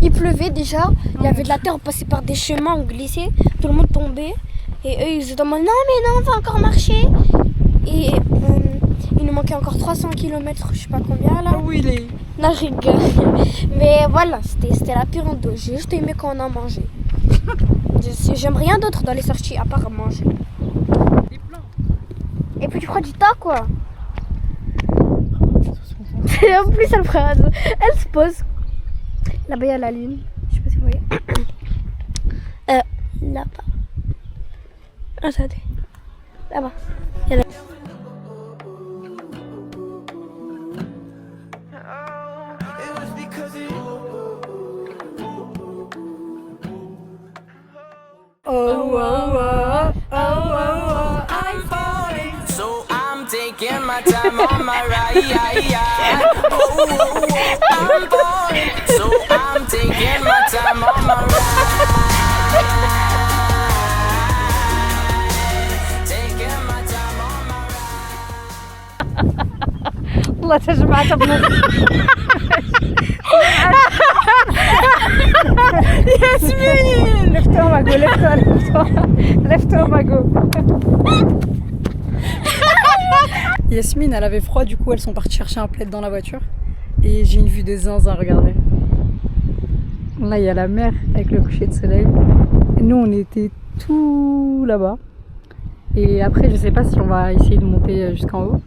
il pleuvait déjà, il y avait de la terre, on passait par des chemins, on glissait, tout le monde tombait. Et eux, ils étaient en mode non, mais non, on va encore marcher. Et il nous manquait encore 300 km, je sais pas combien là. Où il est? Non, je rigole. Mais voilà, c'était la pire rando. J'ai juste aimé quand on a mangé. J'aime rien d'autre dans les sorties à part manger. Et puis tu prends du temps quoi. Et en plus elle se pose. Là-bas il y a la lune. Je sais pas si vous voyez. Là-bas. Attendez. Là-bas. Il y a la... Oh, oh, oh, oh, oh, I'm falling. So I'm taking my time on my ride. Oh, oh, oh, I'm falling. So I'm taking my time on my ride. Taking my time on my ride. والله يا جماعة بنص. ياسمين lève-toi Mago, lève-toi Mago. Yasmine elle avait froid, du coup elles sont parties chercher un plaid dans la voiture. Et j'ai une vue de zinzin, regardez. Là il y a la mer avec le coucher de soleil. Et nous on était tout là-bas. Et après je sais pas si on va essayer de monter jusqu'en haut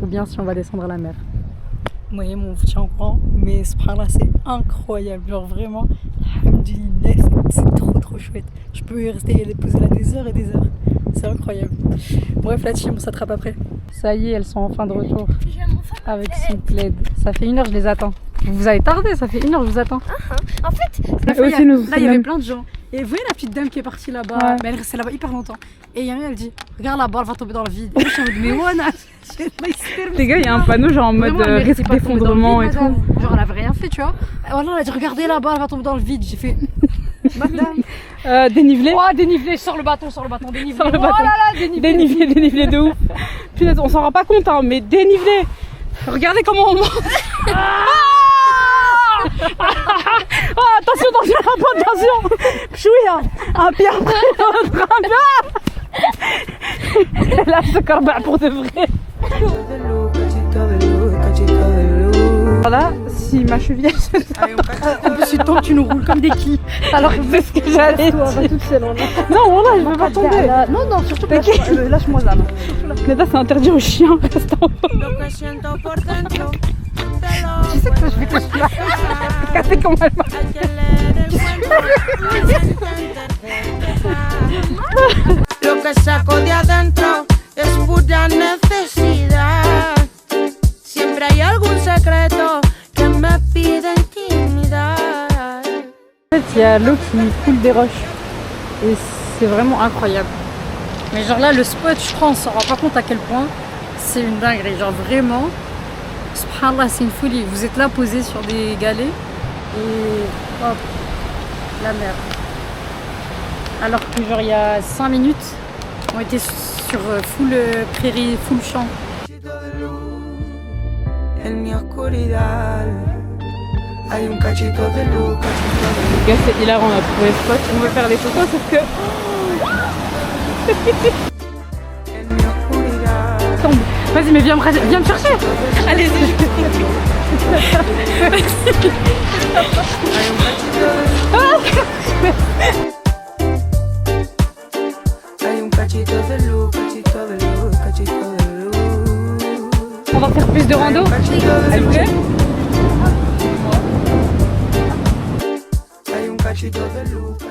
ou bien si on va descendre à la mer. Moi et mon vous tient au courant, mais ce là c'est incroyable, genre vraiment, alhamdoulilah, c'est trop chouette. Je peux y rester poser là des heures et des heures, c'est incroyable. Bref la team on s'attrape après. Ça y est, elles sont enfin de retour avec son plaid. Ça fait 1 heure je les attends. Vous avez tardé, ça fait 1 heure je vous attends. En fait, Là il y avait plein de gens. Et vous voyez la petite dame qui est partie là-bas, ouais. Mais elle est restée là-bas hyper longtemps. Et Yami elle dit, regarde là-bas, elle va tomber dans le vide. Et je suis en mode, mais Wana, les gars, il y a un panneau genre en mode risque d'effondrement et tout. Genre elle avait rien fait, tu vois. Voilà, elle a dit, regardez là-bas, elle va tomber dans le vide. J'ai fait, madame. Dénivelé. Oh, dénivelé, sors le bâton, dénivelé. Sors le bâton. Oh là là, Dénivelé de ouf. Punaise, on s'en rend pas compte, hein, mais dénivelé. Regardez comment on monte. Oh, attention, attention. Pchouia. Un pied après l'autre, un pied. Là, ce corba pour de vrai. Voilà, si ma cheville En plus, tu nous roules comme des quilles. alors c'est ce que j'allais dire. toute seule, Non, voilà, je veux pas tomber. Non, surtout lâche-moi là. Mais là, c'est interdit aux chiens, reste en haut. Tu sais que je vais te là. Regardez comment elle va. Lo que saco de adentro es pura necesidad. Siempre hay algún secreto que me pide intimidad. En fait, il y a l'eau qui coule des roches. Et c'est vraiment incroyable. Mais genre là, le spot, je crois, on s'en rend pas compte à quel point c'est une dinguerie. Genre vraiment, subhanallah, c'est une folie. Vous êtes là posé sur des galets et hop, la mer. Alors que genre il y a 5 minutes, on était sur full prairie, full champ. Les gars, c'est hilarant, on a trouvé le spot. On veut faire des photos, sauf que... Tombe. Vas-y, mais viens me chercher. Allez-y. On va faire plus de rando. S'il vous plaît. Hay un cachito de luz.